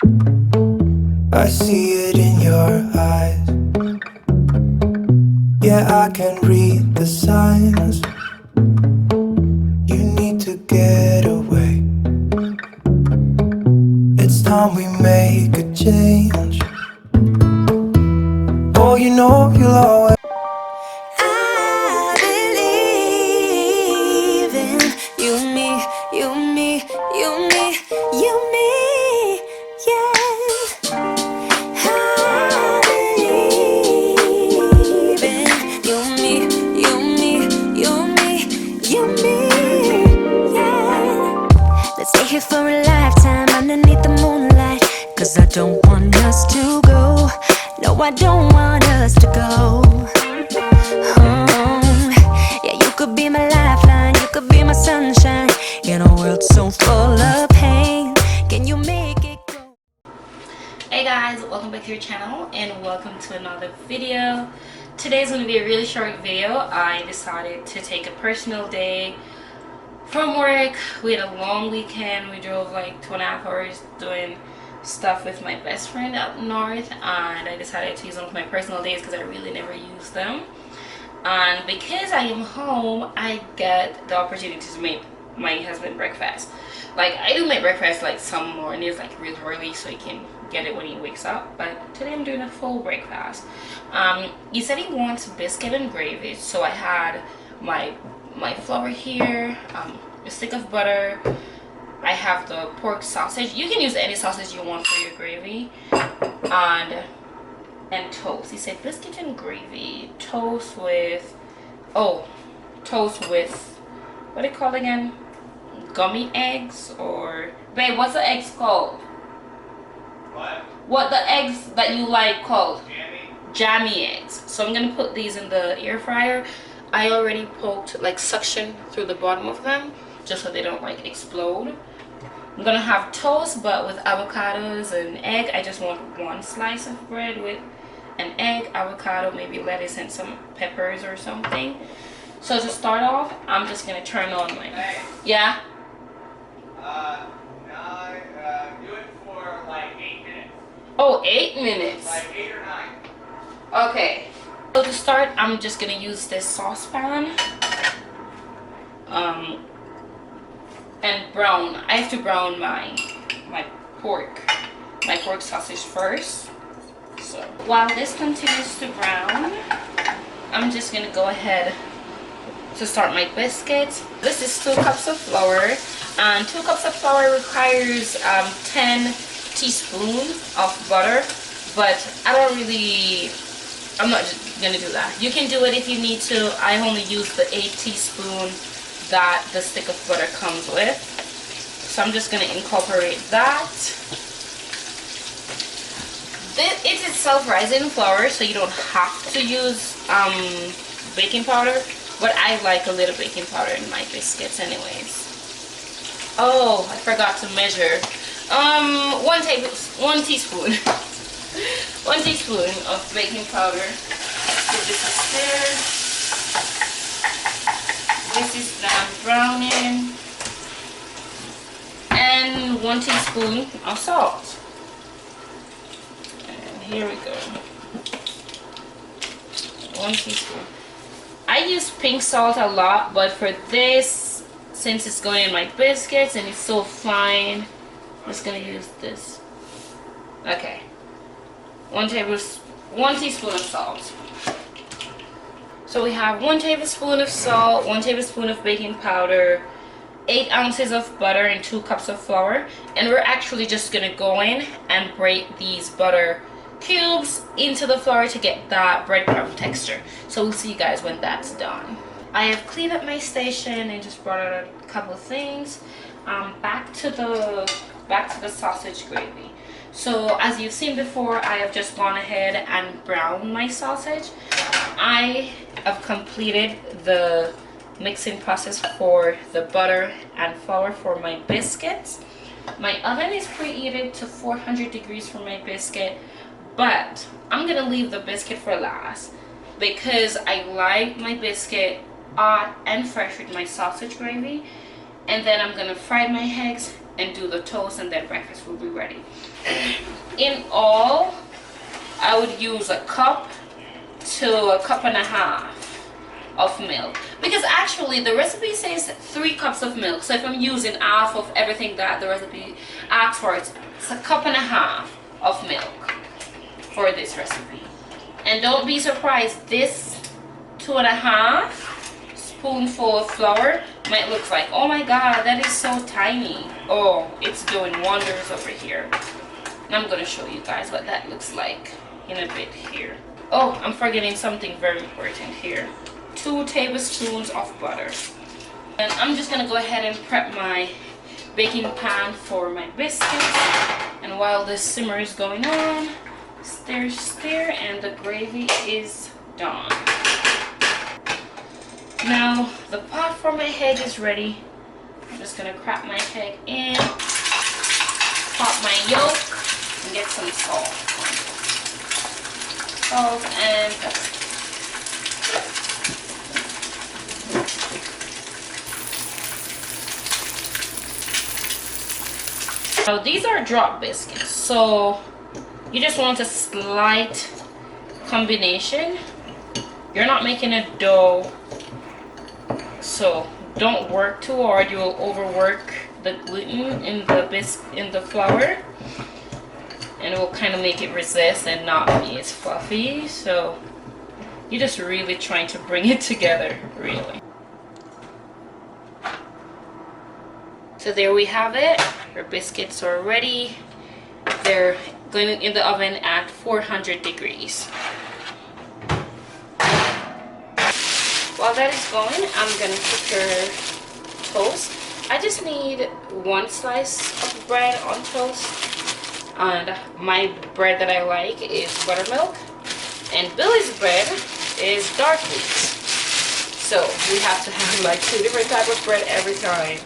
I see it in your eyes. Yeah, I can read the signs. You need to get away. It's time we make a change. Oh, you know you'll always. I believe in you, me, you, me, you, me, you, me, yeah. I believe in you, me, you, me, you, me, you, me, yeah. Let's stay here for a lifetime underneath the moonlight. 'Cause I don't want us to go. No, I don't want us to go. Yeah, you could be my lifeline, you could be my sunshine in a world so full of pain. Can you make it go? Hey guys, welcome back to your channel and welcome to another video. Today's going to be a really short video. I decided to take a personal day from work. We had a long weekend. We drove like 2.5 hours doing stuff with my best friend up north, and I decided to use one of my personal days because I really never use them. And because I am home, I get the opportunity to make my husband breakfast. Like, I do make breakfast like some mornings, like real early, so he can get it when he wakes up. But today I'm doing a full breakfast. He said he wants biscuit and gravy, so I had my flour here, a stick of butter. I have the pork sausage. You can use any sausage you want for your gravy, and toast. He said biscuit and gravy, toast with what do you call it again? Gummy eggs, or babe, what's the eggs called? What the eggs that you like called? Jammy eggs. So I'm gonna put these in the air fryer. I already poked, like, suction through the bottom of them just so they don't like explode. I'm gonna have toast, but with avocados and egg. I just want one slice of bread with an egg, avocado, maybe lettuce and some peppers or something. So to start off, I'm just gonna turn on my yeah. Do it for like 8 minutes. Oh, 8 minutes. Like 8 or 9. Okay. So to start, I'm just gonna use this saucepan. And brown. I have to brown my pork sausage first. So while this continues to brown, I'm just gonna go ahead to start my biscuits. This is 2 cups of flour, and 2 cups of flour requires 10 teaspoons of butter, but I'm not just gonna do that. You can do it if you need to. I only use the 8 teaspoons that the stick of butter comes with, so I'm just gonna incorporate that. It is self-rising flour, so you don't have to use baking powder, but I like a little baking powder in my biscuits anyways. Oh, I forgot to measure. 1 teaspoon. 1 teaspoon of baking powder. So this is there. This is now browning. And 1 teaspoon of salt. And here we go. 1 teaspoon. I use pink salt a lot, but for this, since it's going in my biscuits and it's so fine, I'm just gonna use this. Okay. 1 teaspoon of salt. So we have 1 tablespoon of salt, 1 tablespoon of baking powder, 8 ounces of butter, and 2 cups of flour. And we're actually just gonna go in and break these butter cubes into the flour to get that breadcrumb texture. So we'll see you guys when that's done. I have cleaned up my station and just brought out a couple of things. Back to the sausage gravy. So as you've seen before, I have just gone ahead and browned my sausage. I have completed the mixing process for the butter and flour for my biscuits. My oven is preheated to 400 degrees for my biscuit, but I'm gonna leave the biscuit for last because I like my biscuit hot and fresh with my sausage gravy. And then I'm gonna fry my eggs and do the toast, and then breakfast will be ready. in all, I would use a cup to a cup and a half of milk, because actually the recipe says 3 cups of milk. So if I'm using half of everything that the recipe asks for, it's a cup and a half of milk for this recipe. And don't be surprised, this 2.5 spoonful of flour might look like, oh my god, that is so tiny. Oh, it's doing wonders over here. And I'm gonna show you guys what that looks like in a bit here. Oh, I'm forgetting something very important here. 2 tablespoons of butter. And I'm just gonna go ahead and prep my baking pan for my biscuits. And while the simmer is going on, stir, stir, and the gravy is done. Now the pot for my egg is ready. I'm just gonna crack my egg in, pop my yolk, and get some salt. Salt and pepper. Now these are drop biscuits, so you just want a slight combination. You're not making a dough, so don't work too hard. You will overwork the gluten in the flour, and it will kind of make it resist and not be as fluffy. So you're just really trying to bring it together, really. So there we have it. Our biscuits are ready. They're going in the oven at 400 degrees. While that is going, I'm gonna prepare toast. I just need 1 slice of bread on toast. And my bread that I like is buttermilk. And Billy's bread is dark wheat. So we have to have like 2 different types of bread every time.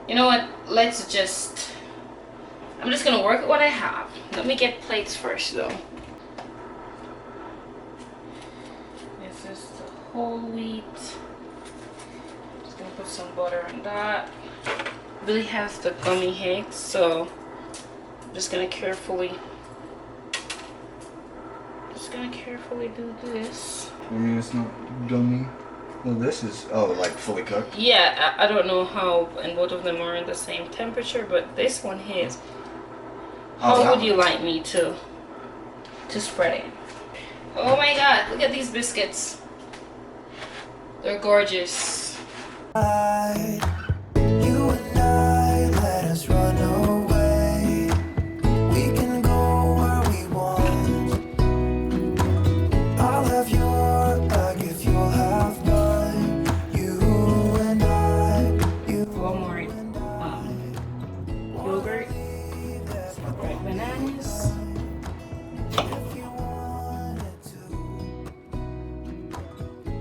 You know what, I'm just gonna work with what I have. Let me get plates first though. This is the whole wheat. Just gonna put some butter on that. Billy has the gummy eggs, so I'm just gonna carefully do this. I mean, it's not gummy. Well, this is, oh, like fully cooked? Yeah, I don't know how, and both of them are in the same temperature, but this one is. How would you like me to spread it? Oh my god, look at these biscuits. They're gorgeous. You and I, let us run away. We can go where we want. I'll have your back if you'll have mine. You and I, you Walmart yogurt, red bananas. if you wanted to.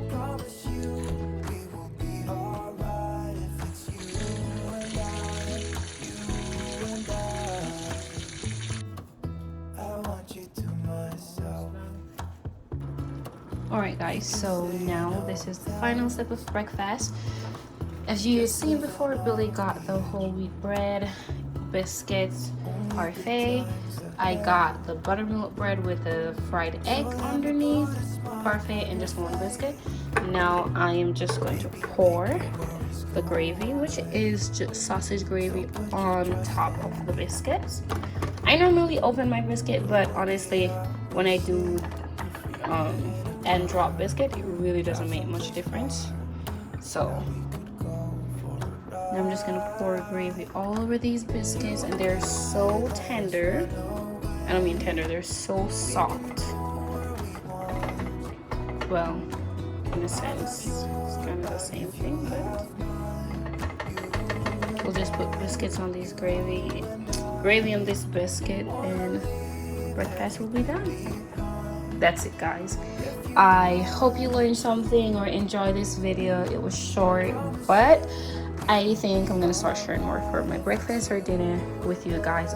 Promise you we will be alright if it's you and I want you to myself. Alright guys, so now this is the final step of breakfast. As you've seen before, Billy got the whole wheat bread, biscuits, parfait. I got the buttermilk bread with the fried egg underneath, parfait, and just 1 biscuit. Now I am just going to pour the gravy, which is just sausage gravy, on top of the biscuits. I normally open my biscuit, but honestly, when I do and drop biscuit, it really doesn't make much difference. So now I'm just gonna pour gravy all over these biscuits, and they're so tender. I don't mean tender, they're so soft. Well, in a sense, kind of the same thing, but we'll just put biscuits on this gravy on this biscuit, and breakfast will be done. That's it, guys. I hope you learned something or enjoyed this video. It was short, but I think I'm gonna start sharing more for my breakfast or dinner with you guys.